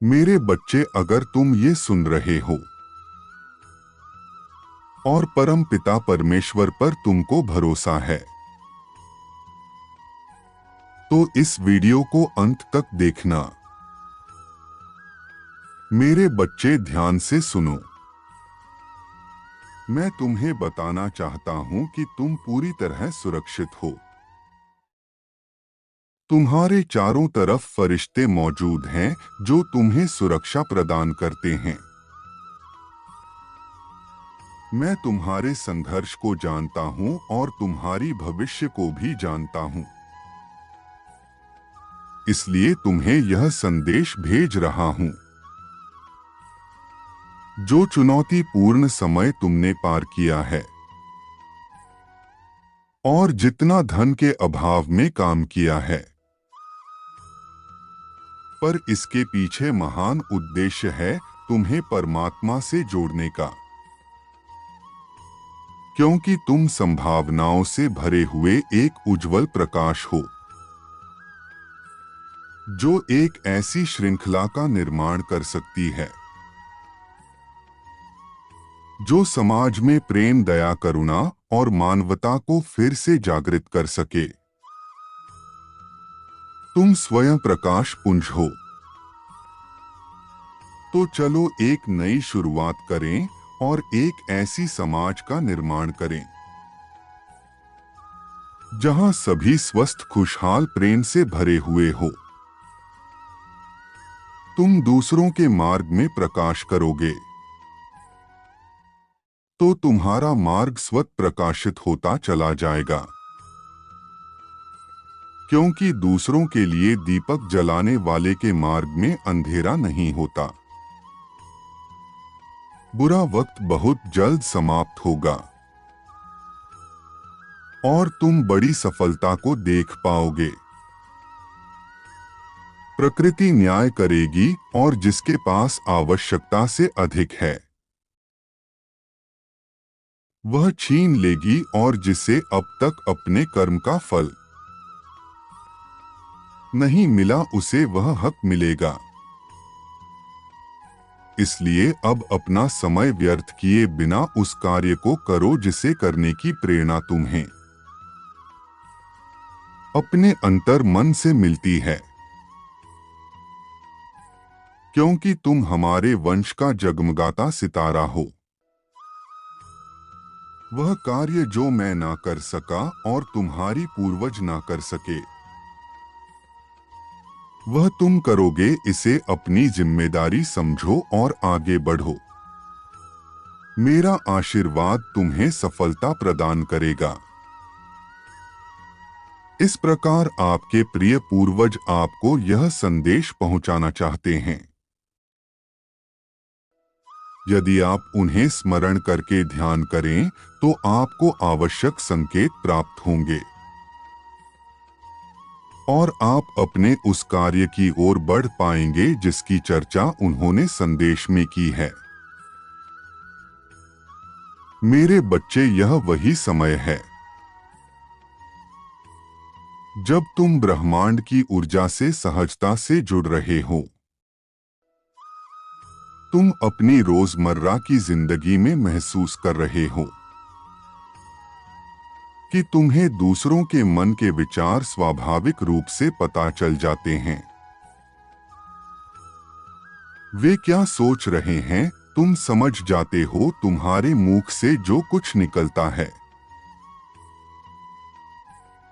मेरे बच्चे, अगर तुम ये सुन रहे हो और परम पिता परमेश्वर पर तुमको भरोसा है, तो इस वीडियो को अंत तक देखना। मेरे बच्चे, ध्यान से सुनो। मैं तुम्हें बताना चाहता हूं कि तुम पूरी तरह सुरक्षित हो। तुम्हारे चारों तरफ फरिश्ते मौजूद हैं जो तुम्हें सुरक्षा प्रदान करते हैं। मैं तुम्हारे संघर्ष को जानता हूं और तुम्हारी भविष्य को भी जानता हूं। इसलिए तुम्हें यह संदेश भेज रहा हूं। जो चुनौतीपूर्ण समय तुमने पार किया है और जितना धन के अभाव में काम किया है, पर इसके पीछे महान उद्देश्य है तुम्हें परमात्मा से जोड़ने का। क्योंकि तुम संभावनाओं से भरे हुए एक उज्जवल प्रकाश हो जो एक ऐसी श्रृंखला का निर्माण कर सकती है जो समाज में प्रेम, दया, करुणा और मानवता को फिर से जागृत कर सके। तुम स्वयं प्रकाश पुंज हो। तो चलो एक नई शुरुआत करें और एक ऐसी समाज का निर्माण करें जहां सभी स्वस्थ, खुशहाल, प्रेम से भरे हुए हो। तुम दूसरों के मार्ग में प्रकाश करोगे तो तुम्हारा मार्ग स्वतः प्रकाशित होता चला जाएगा। क्योंकि दूसरों के लिए दीपक जलाने वाले के मार्ग में अंधेरा नहीं होता। बुरा वक्त बहुत जल्द समाप्त होगा और तुम बड़ी सफलता को देख पाओगे। प्रकृति न्याय करेगी और जिसके पास आवश्यकता से अधिक है वह छीन लेगी, और जिसे अब तक अपने कर्म का फल नहीं मिला उसे वह हक मिलेगा। इसलिए अब अपना समय व्यर्थ किए बिना उस कार्य को करो जिसे करने की प्रेरणा तुम्हें अपने अंतर मन से मिलती है। क्योंकि तुम हमारे वंश का जगमगाता सितारा हो। वह कार्य जो मैं ना कर सका और तुम्हारी पूर्वज ना कर सके, वह तुम करोगे। इसे अपनी जिम्मेदारी समझो और आगे बढ़ो। मेरा आशीर्वाद तुम्हें सफलता प्रदान करेगा। इस प्रकार आपके प्रिय पूर्वज आपको यह संदेश पहुंचाना चाहते हैं। यदि आप उन्हें स्मरण करके ध्यान करें तो आपको आवश्यक संकेत प्राप्त होंगे और आप अपने उस कार्य की ओर बढ़ पाएंगे जिसकी चर्चा उन्होंने संदेश में की है। मेरे बच्चे, यह वही समय है जब तुम ब्रह्मांड की ऊर्जा से सहजता से जुड़ रहे हो। तुम अपनी रोजमर्रा की जिंदगी में महसूस कर रहे हो कि तुम्हें दूसरों के मन के विचार स्वाभाविक रूप से पता चल जाते हैं। वे क्या सोच रहे हैं तुम समझ जाते हो। तुम्हारे मुख से जो कुछ निकलता है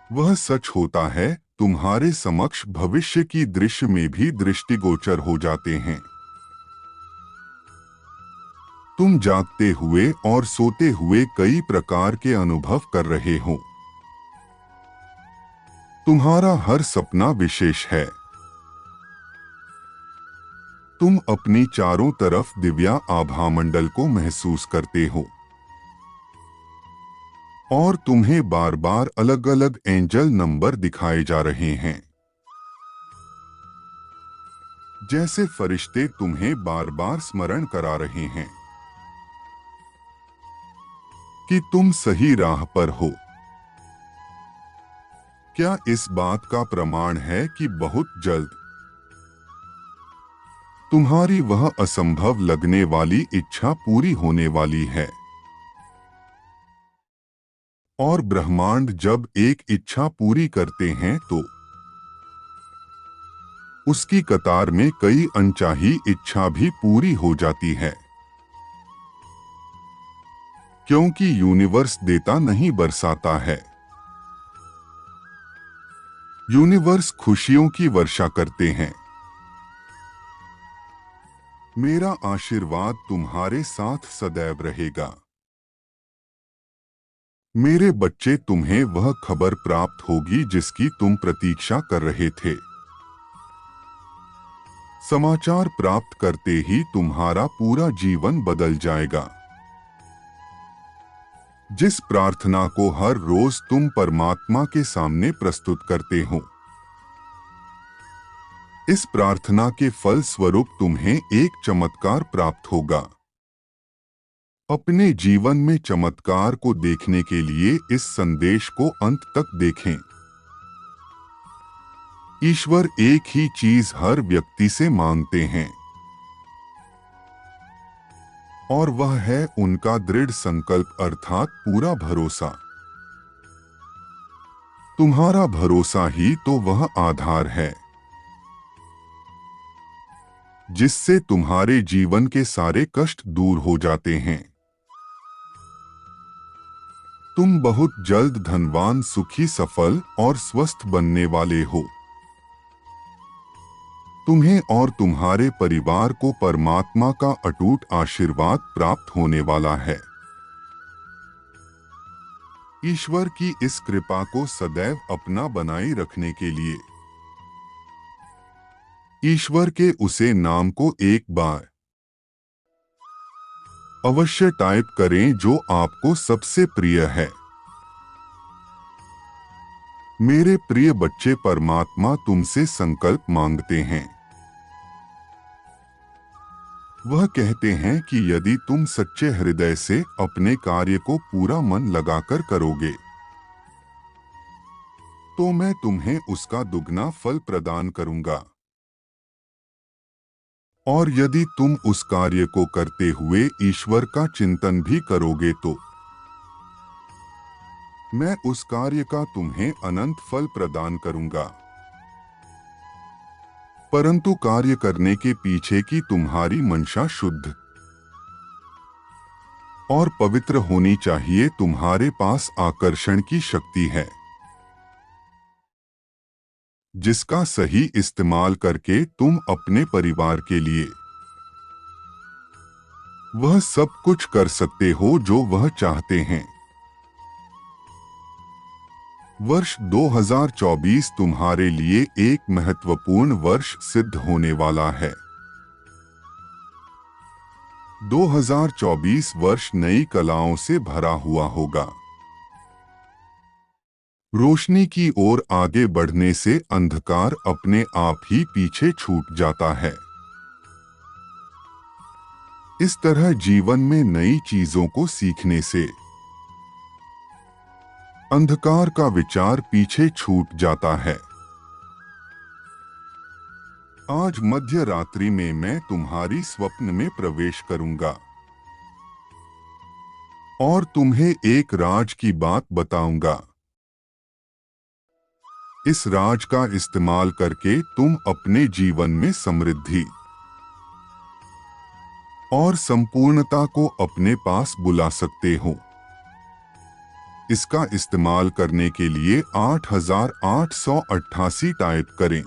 वह सच होता है। तुम्हारे समक्ष भविष्य की दृश्य में भी दृष्टिगोचर हो जाते हैं। तुम जागते हुए और सोते हुए कई प्रकार के अनुभव कर रहे हो। तुम्हारा हर सपना विशेष है। तुम अपनी चारों तरफ दिव्या आभामंडल को महसूस करते हो और तुम्हें बार बार अलग अलग एंजल नंबर दिखाए जा रहे हैं। जैसे फरिश्ते तुम्हें बार बार स्मरण करा रहे हैं कि तुम सही राह पर हो। क्या इस बात का प्रमाण है कि बहुत जल्द तुम्हारी वह असंभव लगने वाली इच्छा पूरी होने वाली है। और ब्रह्मांड जब एक इच्छा पूरी करते हैं तो उसकी कतार में कई अनचाही इच्छा भी पूरी हो जाती है, क्योंकि यूनिवर्स देता नहीं बरसाता है। यूनिवर्स खुशियों की वर्षा करते हैं। मेरा आशीर्वाद तुम्हारे साथ सदैव रहेगा। मेरे बच्चे, तुम्हें वह खबर प्राप्त होगी जिसकी तुम प्रतीक्षा कर रहे थे। समाचार प्राप्त करते ही तुम्हारा पूरा जीवन बदल जाएगा। जिस प्रार्थना को हर रोज तुम परमात्मा के सामने प्रस्तुत करते हो, इस प्रार्थना के फल स्वरूप तुम्हें एक चमत्कार प्राप्त होगा। अपने जीवन में चमत्कार को देखने के लिए इस संदेश को अंत तक देखें। ईश्वर एक ही चीज हर व्यक्ति से मांगते हैं, और वह है उनका दृढ़ संकल्प अर्थात पूरा भरोसा। तुम्हारा भरोसा ही तो वह आधार है जिससे तुम्हारे जीवन के सारे कष्ट दूर हो जाते हैं। तुम बहुत जल्द धनवान, सुखी, सफल और स्वस्थ बनने वाले हो। तुम्हें और तुम्हारे परिवार को परमात्मा का अटूट आशीर्वाद प्राप्त होने वाला है। ईश्वर की इस कृपा को सदैव अपना बनाए रखने के लिए ईश्वर के उसे नाम को एक बार अवश्य टाइप करें जो आपको सबसे प्रिय है। मेरे प्रिय बच्चे, परमात्मा तुमसे संकल्प मांगते हैं। वह कहते हैं कि यदि तुम सच्चे हृदय से अपने कार्य को पूरा मन लगाकर करोगे तो मैं तुम्हें उसका दुगना फल प्रदान करूंगा। और यदि तुम उस कार्य को करते हुए ईश्वर का चिंतन भी करोगे तो मैं उस कार्य का तुम्हें अनंत फल प्रदान करूंगा। परंतु कार्य करने के पीछे की तुम्हारी मंशा शुद्ध और पवित्र होनी चाहिए। तुम्हारे पास आकर्षण की शक्ति है जिसका सही इस्तेमाल करके तुम अपने परिवार के लिए वह सब कुछ कर सकते हो जो वह चाहते हैं। वर्ष 2024 तुम्हारे लिए एक महत्वपूर्ण वर्ष सिद्ध होने वाला है। 2024 वर्ष नई कलाओं से भरा हुआ होगा। रोशनी की ओर आगे बढ़ने से अंधकार अपने आप ही पीछे छूट जाता है। इस तरह जीवन में नई चीजों को सीखने से अंधकार का विचार पीछे छूट जाता है। आज मध्य रात्रि में मैं तुम्हारी स्वप्न में प्रवेश करूंगा और तुम्हें एक राज की बात बताऊंगा। इस राज का इस्तेमाल करके तुम अपने जीवन में समृद्धि और संपूर्णता को अपने पास बुला सकते हो। इसका इस्तेमाल करने के लिए 8888 टाइप करें।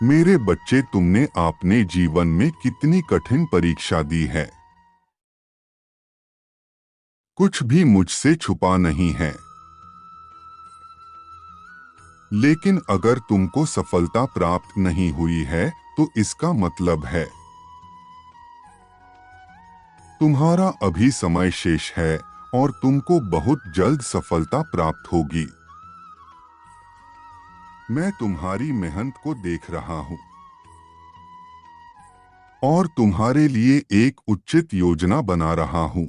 मेरे बच्चे, तुमने अपने जीवन में कितनी कठिन परीक्षा दी है। कुछ भी मुझसे छुपा नहीं है। लेकिन अगर तुमको सफलता प्राप्त नहीं हुई है तो इसका मतलब है तुम्हारा अभी समय शेष है और तुमको बहुत जल्द सफलता प्राप्त होगी। मैं तुम्हारी मेहनत को देख रहा हूं और तुम्हारे लिए एक उचित योजना बना रहा हूं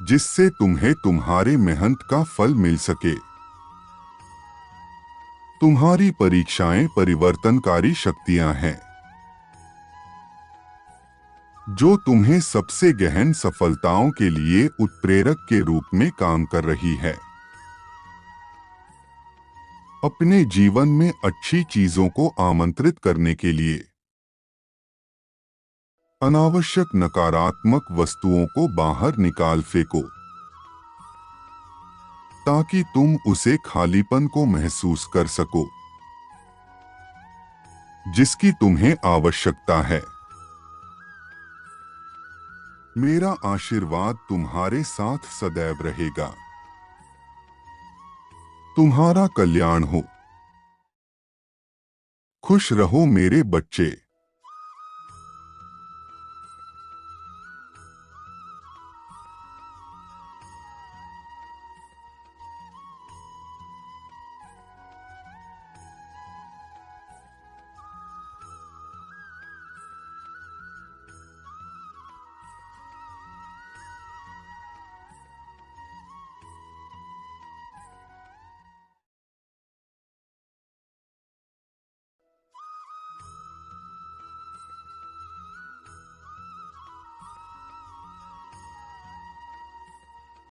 जिससे तुम्हें तुम्हारे मेहनत का फल मिल सके। तुम्हारी परीक्षाएं परिवर्तनकारी शक्तियां हैं जो तुम्हें सबसे गहन सफलताओं के लिए उत्प्रेरक के रूप में काम कर रही है। अपने जीवन में अच्छी चीजों को आमंत्रित करने के लिए अनावश्यक नकारात्मक वस्तुओं को बाहर निकाल फेंको ताकि तुम उसे खालीपन को महसूस कर सको जिसकी तुम्हें आवश्यकता है। मेरा आशीर्वाद तुम्हारे साथ सदैव रहेगा। तुम्हारा कल्याण हो। खुश रहो मेरे बच्चे।